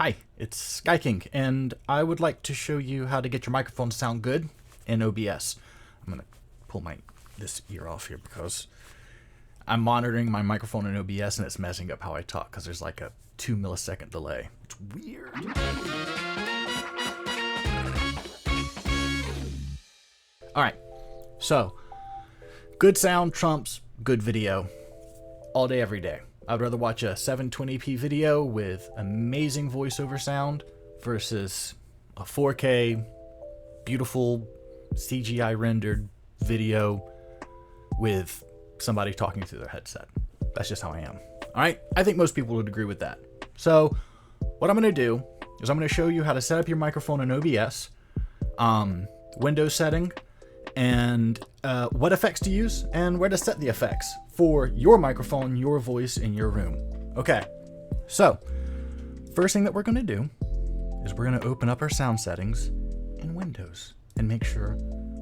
Hi, it's Sky King, and I would like to show you how to get your microphone to sound good in OBS. I'm gonna pull this ear off here because I'm monitoring my microphone in OBS and it's messing up how I talk because there's like a 2 millisecond delay. It's weird. Alright, so good sound trumps good video all day, every day. I'd rather watch a 720p video with amazing voiceover sound versus a 4K, beautiful CGI rendered video with somebody talking through their headset. That's just how I am. Alright, I think most people would agree with that. So, what I'm going to do is I'm going to show you how to set up your microphone in OBS, Windows setting, and what effects to use and where to set the effects for your microphone, your voice in your room. Okay, so first thing that we're going to do is we're going to open up our sound settings in Windows and make sure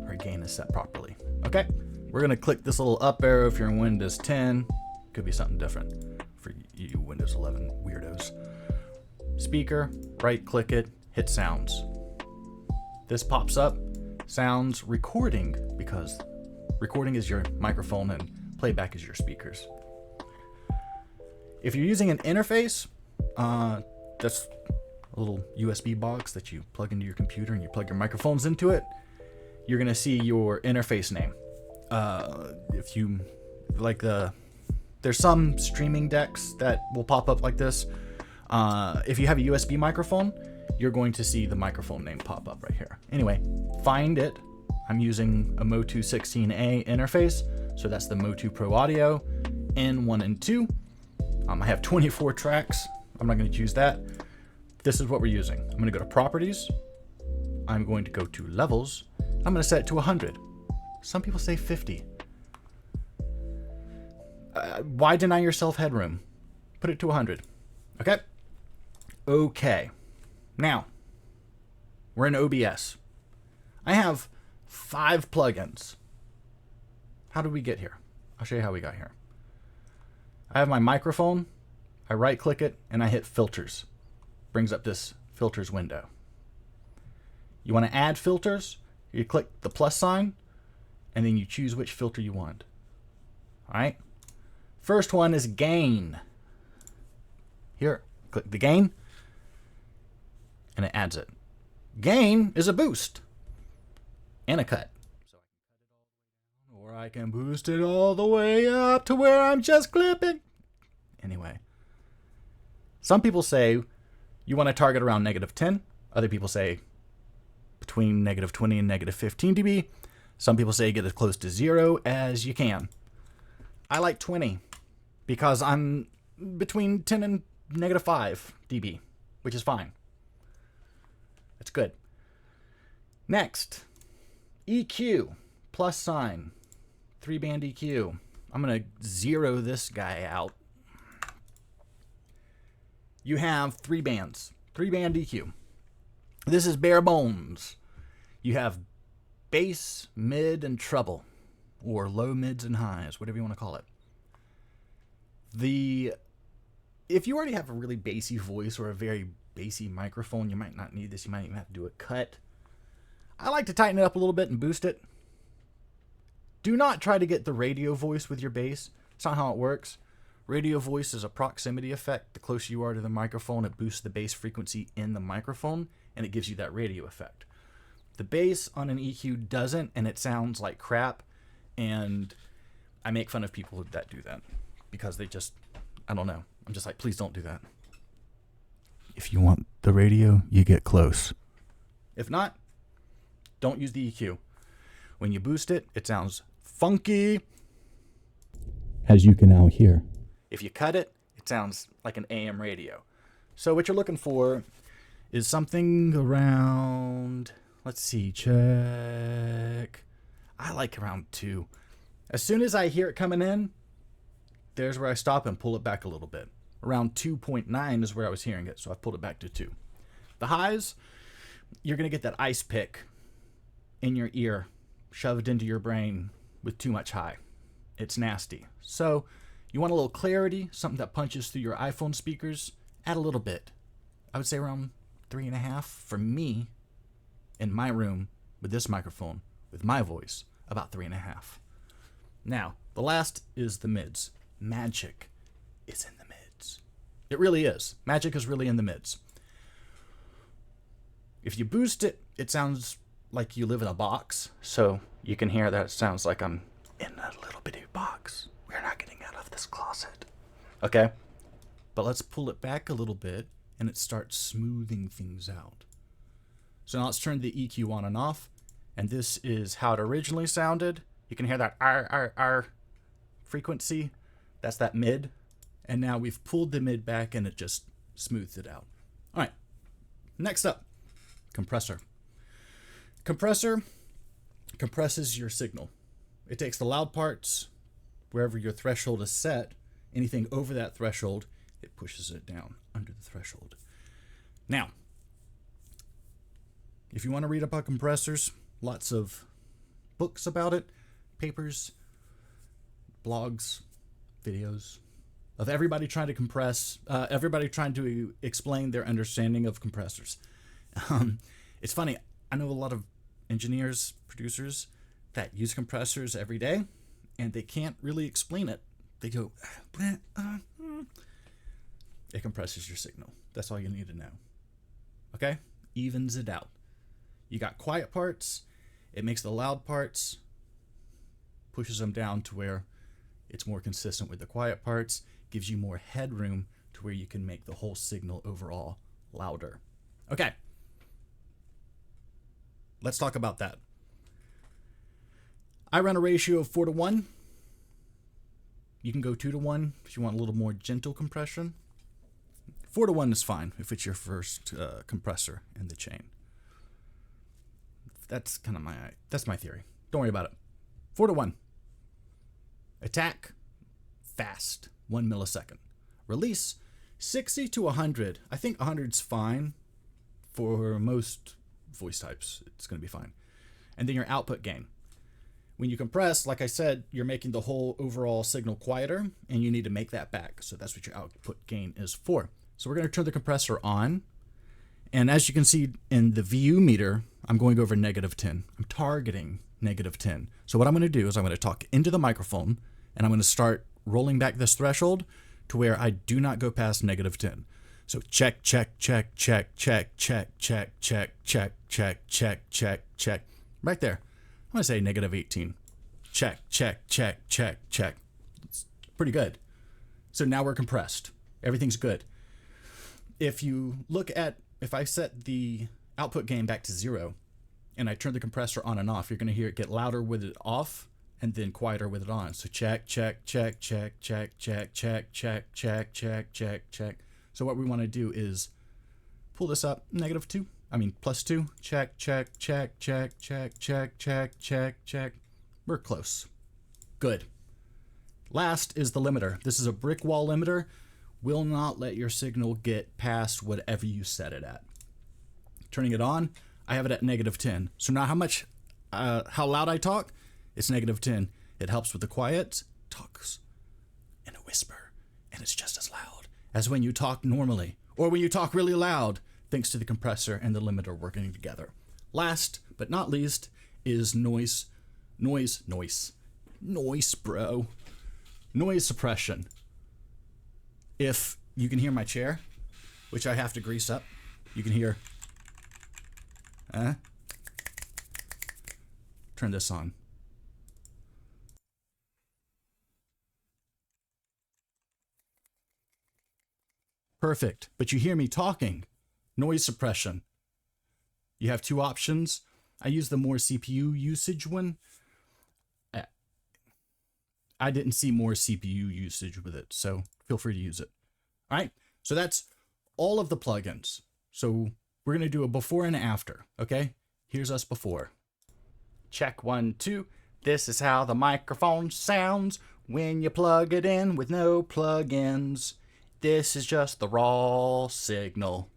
our gain is set properly. Okay, we're going to click this little up arrow if you're in Windows 10. Could be something different for you Windows 11 weirdos. Speaker, right click it, hit sounds. This pops up. Sounds recording, because recording is your microphone and playback is your speakers. If you're using an interface, that's a little USB box that you plug into your computer and you plug your microphones into it, you're going to see your interface name. If you like there's some streaming decks that will pop up like this. If you have a USB microphone, you're going to see the microphone name pop up right here. Anyway, find it. I'm using a Motu 16A interface, so that's the Motu Pro Audio N1 and 2. I have 24 tracks. I'm not going to choose that. This is what we're using. I'm going to go to Properties. I'm going to go to Levels. I'm going to set it to 100. Some people say 50. Why deny yourself headroom? Put it to 100. Okay? Okay. Now, we're in OBS. I have 5 plugins. How did we get here? I'll show you how we got here. I have my microphone. I right click it and I hit filters. Brings up this filters window. You want to add filters? You click the plus sign and then you choose which filter you want. All right. First one is gain. Here, click the gain. And it adds it. Gain is a boost and a cut. So I can cut it all the way down, or I can boost it all the way up to where I'm just clipping. Anyway, some people say you want to target around -10. Other people say between -20 and -15 dB. Some people say get as close to 0 as you can. I like 20 because I'm between 10 and -5 dB, which is fine. That's good. Next, EQ, plus sign, 3-band EQ. I'm going to zero this guy out. You have 3 bands, 3-band EQ. This is bare bones. You have bass, mid, and treble, or low, mids, and highs, whatever you want to call it. If you already have a really bassy voice or a very bassy microphone, you might not need this. You might even have to do a cut. I like to tighten it up a little bit and boost it. Do not try to get the radio voice with your bass. It's not how it works. Radio voice is a proximity effect. The closer you are to the microphone, it boosts the bass frequency in the microphone, and it gives you that radio effect. The bass on an EQ doesn't, and it sounds like crap, and I make fun of people that do that because they just, I don't know. I'm just like, please don't do that. If you want the radio, you get close. If not, don't use the EQ. When you boost it, it sounds funky, as you can now hear. If you cut it, it sounds like an AM radio. So what you're looking for is something around, let's see, check. I like around 2. As soon as I hear it coming in, there's where I stop and pull it back a little bit. Around 2.9 is where I was hearing it, so I've pulled it back to 2. The highs, you're going to get that ice pick in your ear, shoved into your brain with too much high. It's nasty. So you want a little clarity, something that punches through your iPhone speakers, add a little bit I would say around 3.5 for me in my room with this microphone, with my voice, about 3.5. Now, the last is the mids. Magic is in the mids. It really is. Magic is really in the mids. If you boost it, it sounds like you live in a box. So you can hear that it sounds like I'm in a little bitty box. We're not getting out of this closet. Okay? But let's pull it back a little bit and it starts smoothing things out. So now let's turn the EQ on and off. And this is how it originally sounded. You can hear that R frequency. That's that mid. And now we've pulled the mid back and it just smoothed it out. All right. Next up, compressor. Compressor compresses your signal. It takes the loud parts, wherever your threshold is set, anything over that threshold, it pushes it down under the threshold. Now, if you want to read about compressors, lots of books about it, papers, blogs, videos of everybody trying to compress, everybody trying to explain their understanding of compressors. It's funny, I know a lot of engineers, producers that use compressors every day, and they can't really explain it. They go, it compresses your signal. That's all you need to know. Okay? Evens it out. You got quiet parts, it makes the loud parts, pushes them down to where it's more consistent with the quiet parts, gives you more headroom to where you can make the whole signal overall louder. Okay. Let's talk about that. I run a ratio of 4:1. You can go 2:1 if you want a little more gentle compression. 4:1 is fine if it's your first compressor in the chain. That's kind of my theory. Don't worry about it. 4:1. Attack, fast, 1 millisecond. Release, 60 to 100. I think 100's fine for most voice types. It's going to be fine. And then your output gain. When you compress, like I said, you're making the whole overall signal quieter, and you need to make that back. So that's what your output gain is for. So we're going to turn the compressor on. And as you can see in the VU meter, I'm going over -10. I'm targeting -10. So what I'm going to do is I'm going to talk into the microphone, and I'm going to start rolling back this threshold to where I do not go past -10. So check, check, check, check, check, check, check, check, check, check, check, check, check. Right there. I'm going to say -18. Check, check, check, check, check. It's pretty good. So now we're compressed. Everything's good. If you look at, if I set the output gain back to 0 and I turn the compressor on and off, you're going to hear it get louder with it off and then quieter with it on. So check, check, check, check, check, check, check, check, check, check, check, check. So what we want to do is pull this up, +2. Check, check, check, check, check, check, check, check, check. We're close. Good. Last is the limiter. This is a brick wall limiter. Will not let your signal get past whatever you set it at. Turning it on, I have it at -10. So now how loud I talk, it's -10. It helps with the quiet. Talks in a whisper, and it's just as loud as when you talk normally, or when you talk really loud, thanks to the compressor and the limiter working together. Last but not least is noise, bro. Noise suppression. If you can hear my chair, which I have to grease up, you can hear, turn this on. Perfect, but you hear me talking. Noise suppression. You have two options. I use the more CPU usage one. I didn't see more CPU usage with it, so feel free to use it. All right, so that's all of the plugins. So we're going to do a before and after, okay? Here's us before. Check 1, 2. This is how the microphone sounds when you plug it in with no plugins. This is just the raw signal.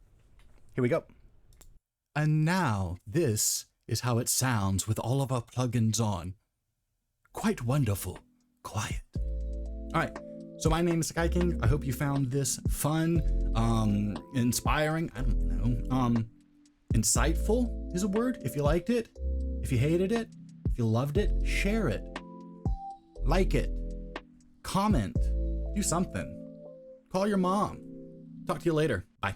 Here we go. And now this is how it sounds with all of our plugins on. Quite wonderful. Quiet. All right, So my name is Sky King. I hope you found this fun, inspiring, I don't know, insightful is a word. If you liked it, if you hated it, if you loved it, share it, like it, comment, do something, call your mom. Talk to you later. Bye.